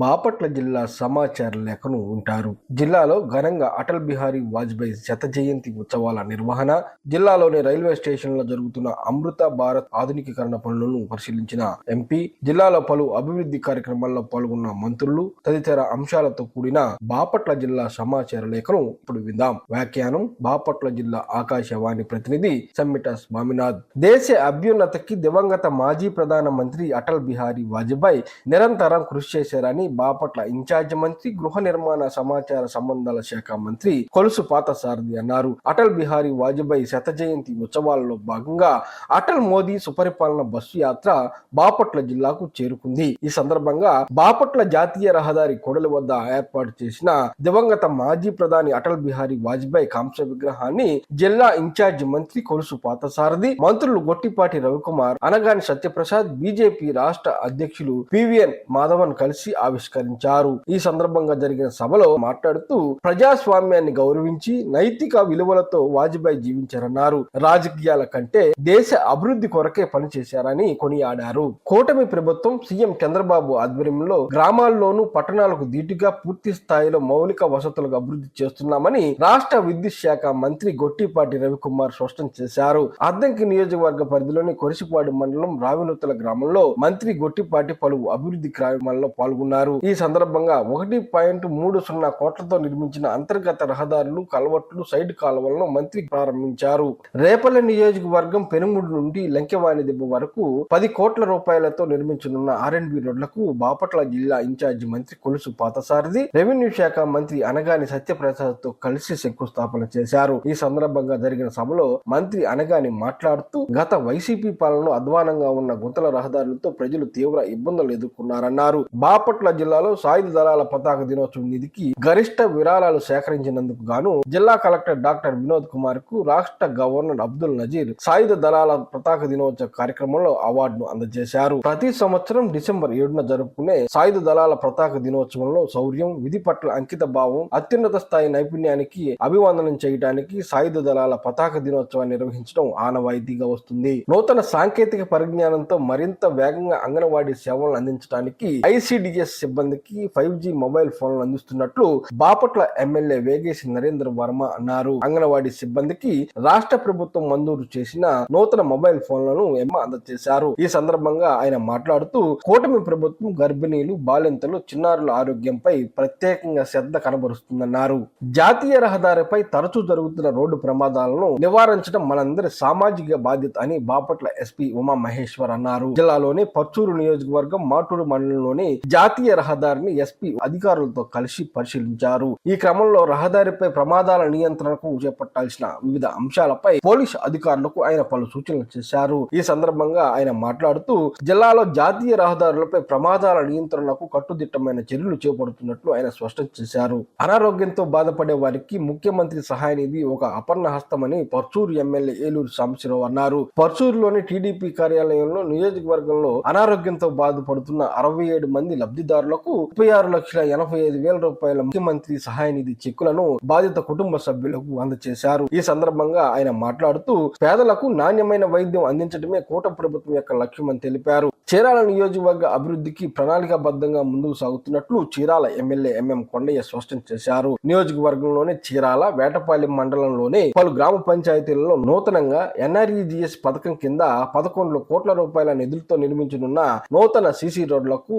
బాపట్ల జిల్లా సమాచార లేఖను ఉంటారు. జిల్లాలో ఘనంగా అటల్ బిహారీ వాజ్పేయి శత జయంతి ఉత్సవాల నిర్వహణ, జిల్లాలోని రైల్వే స్టేషన్లో జరుగుతున్న అమృత భారత్ ఆధునికీకరణ పనులను పరిశీలించిన ఎంపీ, జిల్లాలో పలు అభివృద్ధి కార్యక్రమాల్లో పాల్గొన్న మంత్రులు తదితర అంశాలతో కూడిన బాపట్ల జిల్లా సమాచార లేఖను ఇప్పుడు విందాం. వ్యాఖ్యానం బాపట్ల జిల్లా ఆకాశవాణి ప్రతినిధి సమ్మిట స్వామినాథ్. దేశ అభ్యున్నతికి దివంగత మాజీ ప్రధాన మంత్రి అటల్ బిహారీ వాజ్పేయి నిరంతరం కృషి చేశారని బాపట్ల ఇన్ఛార్జి మంత్రి, గృహ నిర్మాణ, సమాచార సంబంధాల శాఖ మంత్రి కొలుసు పార్థసారథి అన్నారు. అటల్ బిహారీ వాజ్పేయి శత జయంతి ఉత్సవాలలో భాగంగా అటల్ మోదీ సుపరిపాలన బస్సు యాత్ర బాపట్ల జిల్లాకు చేరుకుంది. ఈ సందర్భంగా బాపట్ల జాతీయ రహదారి కూడలి వద్ద ఏర్పాటు చేసిన దివంగత మాజీ ప్రధాని అటల్ బిహారీ వాజ్పేయి కాంస్య విగ్రహాన్ని జిల్లా ఇన్ఛార్జి మంత్రి కొలుసు పార్థసారథి, మంత్రులు గొట్టిపాటి రవికుమార్, అనగాని సత్యప్రసాద్, బీజేపీ రాష్ట్ర అధ్యక్షులు పివిఎన్ మాధవన్ కలిసి ఆవిష్కరించారు. ఈ సందర్భంగా జరిగిన సభలో మాట్లాడుతూ ప్రజాస్వామ్యాన్ని గౌరవించి నైతిక విలువలతో వాజ్పేయి జీవించారన్నారు. రాజకీయాల కంటే దేశ అభివృద్ధి కొరకే పనిచేశారని కొనియాడారు. కూటమి ప్రభుత్వం సీఎం చంద్రబాబు ఆధ్వర్యంలో గ్రామాల్లోనూ పట్టణాలకు ధీటుగా పూర్తి స్థాయిలో మౌలిక వసతులకు అభివృద్ధి చేస్తున్నామని రాష్ట్ర విద్యుత్ శాఖ మంత్రి గొట్టిపాటి రవికుమార్ స్పష్టం చేశారు. అద్దంకి నియోజకవర్గ పరిధిలోని కొరిసిపాడు మండలం రావినూతల గ్రామంలో మంత్రి గొట్టిపాటి పలు అభివృద్ధి కార్యక్రమాల్లో పాల్గొన్నారు. ఈ సందర్భంగా 1.30 కోట్లతో నిర్మించిన అంతర్గత రహదారులు, కలవట్లు, సైడ్ కాలువలను మంత్రి ప్రారంభించారు. రేపల్లె నియోజకవర్గం పెనుముడు నుండి లంకెవాణి దిబ్బ వరకు 10 కోట్ల రూపాయలతో నిర్మించనున్న R&B రోడ్లకు బాపట్ల జిల్లా ఇన్ఛార్జి మంత్రి కొలుసు పార్థసారథి, రెవెన్యూ శాఖ మంత్రి అనగాని సత్యప్రసాద్ తో కలిసి శంకుస్థాపన చేశారు. ఈ సందర్భంగా జరిగిన సభలో మంత్రి అనగాని మాట్లాడుతూ గత వైసీపీ పాలనలో అధ్వానంగా ఉన్న గుంతల రహదారులతో ప్రజలు తీవ్ర ఇబ్బందులు ఎదుర్కొన్నారన్నారు. బాపట్ల జిల్లాలో సాయుధ దళాల పతాక దినోత్సవం నిధికి గరిష్ట విరాళాలు సేకరించినందుకు గాను జిల్లా కలెక్టర్ డాక్టర్ వినోద్ కుమార్ కు రాష్ట్ర గవర్నర్ అబ్దుల్ నజీర్ సాయుధ దళాల పతాక దినోత్సవ కార్యక్రమంలో అవార్డును అందజేశారు. ప్రతి సంవత్సరం డిసెంబర్ 7న జరుపుకునే సాయుధ దళాల పతాక దినోత్సవంలో శౌర్యం, విధి పట్ల అంకిత భావం, అత్యున్నత స్థాయి నైపుణ్యానికి అభివందనం చేయడానికి సాయుధ దళాల పతాక దినోత్సవాన్ని నిర్వహించడం ఆనవాయితీగా వస్తుంది. నూతన సాంకేతిక పరిజ్ఞానంతో మరింత వేగంగా అంగన్వాడీ సేవలను అందించడానికి ICDS సిబ్బందికి 5G మొబైల్ ఫోన్లు అందిస్తున్నట్లు బాపట్ల ఎమ్మెల్యే వేగేసి నరేంద్ర వర్మ అన్నారు. అంగన్వాడీ సిబ్బందికి రాష్ట్ర ప్రభుత్వం మంజూరు చేసిన నూతన మొబైల్ ఫోన్లను అందజేశారు. ఈ సందర్భంగా ఆయన మాట్లాడుతూ కూటమి ప్రభుత్వం గర్భిణీలు, బాలింతలు, చిన్నారుల ఆరోగ్యంపై ప్రత్యేకంగా శ్రద్ధ కనబరుస్తుందన్నారు. జాతీయ రహదారిపై తరచూ జరుగుతున్న రోడ్డు ప్రమాదాలను నివారించడం మనందరి సామాజిక బాధ్యత అని బాపట్ల ఎస్పీ ఉమా మహేశ్వర్ అన్నారు. జిల్లాలోని పర్చూరు నియోజకవర్గం మాటూరు మండలంలోని జాతీయ రహదారిని ఎస్పీ అధికారులతో కలిసి పరిశీలించారు. ఈ క్రమంలో రహదారిపై ప్రమాదాల నియంత్రణకు చేపట్టాల్సిన వివిధ అంశాలపై పోలీసు అధికారులకు ఆయన పలు సూచనలు చేశారు. ఈ సందర్భంగా ఆయన మాట్లాడుతూ జిల్లాలో జాతీయ రహదారులపై ప్రమాదాల నియంత్రణకు కట్టుదిట్టమైన చర్యలు చేపడుతున్నట్లు ఆయన స్పష్టం చేశారు. అనారోగ్యంతో బాధపడే వారికి ముఖ్యమంత్రి సహాయ నిధి ఒక అపర్ణ హస్తమని పర్చూరు ఎమ్మెల్యే ఏలూరు సాంబశివరావు అన్నారు. పర్చూరులోని టీడీపీ కార్యాలయంలో నియోజకవర్గంలో అనారోగ్యంతో బాధపడుతున్న 67 మంది లబ్ధిదారులకు 36,85,000 రూపాయల ముఖ్యమంత్రి సహాయ నిధి చెక్కులను బాధిత కుటుంబ సభ్యులకు అందజేశారు. ఈ సందర్భంగా ఆయన మాట్లాడుతూ పేదలకు నాణ్యమైన వైద్యం అందించడమే కూటమి ప్రభుత్వం యొక్క లక్ష్యమని తెలిపారు. చీరాల నియోజకవర్గ అభివృద్ధికి ప్రణాళికాబద్ధంగా ముందుకు సాగుతున్నట్లు చీరాల ఎమ్మెల్యే ఎంఎం కొండయ్య స్పష్టం చేశారు. నియోజకవర్గంలోని చీరాల, వేటపాలెం మండలంలోని పలు గ్రామ పంచాయతీలలో నూతనంగా NREGS పథకం కింద 11 కోట్ల రూపాయల నిధులతో నిర్మించనున్న నూతన సీసీ రోడ్లకు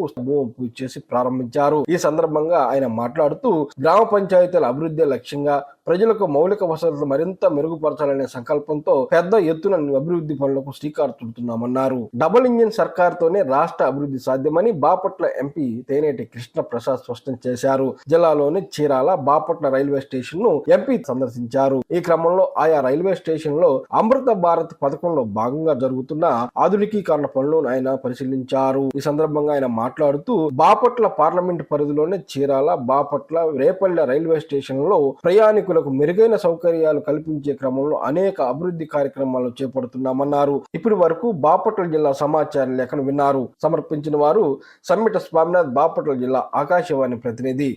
పూజ చేసి ప్రారంభించారు. ఈ సందర్భంగా ఆయన మాట్లాడుతూ గ్రామ పంచాయతీల అభివృద్ధి లక్ష్యంగా ప్రజలకు మౌలిక వసతులు మరింత మెరుగుపరచాలనే సంకల్పంతో పెద్ద ఎత్తున అభివృద్ధి పనులకు శ్రీకారం చుడుతున్నామన్నారు. డబుల్ ఇంజిన్ సర్కార్తోనే రాష్ట్ర అభివృద్ధి సాధ్యమని బాపట్ల ఎంపీ తేనేటి కృష్ణ ప్రసాద్ స్పష్టం చేశారు. జిల్లాలోని చీరాల, బాపట్ల రైల్వే స్టేషన్ ను ఎంపీ సందర్శించారు. ఈ క్రమంలో ఆయా రైల్వే స్టేషన్ లో అమృత భారత్ పథకంలో భాగంగా జరుగుతున్న ఆధునికీకరణ పనులను ఆయన పరిశీలించారు. ఈ సందర్భంగా ఆయన మాట్లాడుతూ బాపట్ల పార్లమెంటు పరిధిలోని చీరాల, బాపట్ల, రేపల్లె రైల్వే స్టేషన్ లో ప్రయాణికులకు మెరుగైన సౌకర్యాలు కల్పించే క్రమంలో అనేక అభివృద్ధి కార్యక్రమాలు చేపడుతున్నామన్నారు. ఇప్పటి వరకు బాపట్ల జిల్లా సమాచార లేఖను విన్నారు. సమర్పించిన వారు సమ్మిట స్వామినాథ్, బాపట్ల జిల్లా ఆకాశవాణి ప్రతినిధి.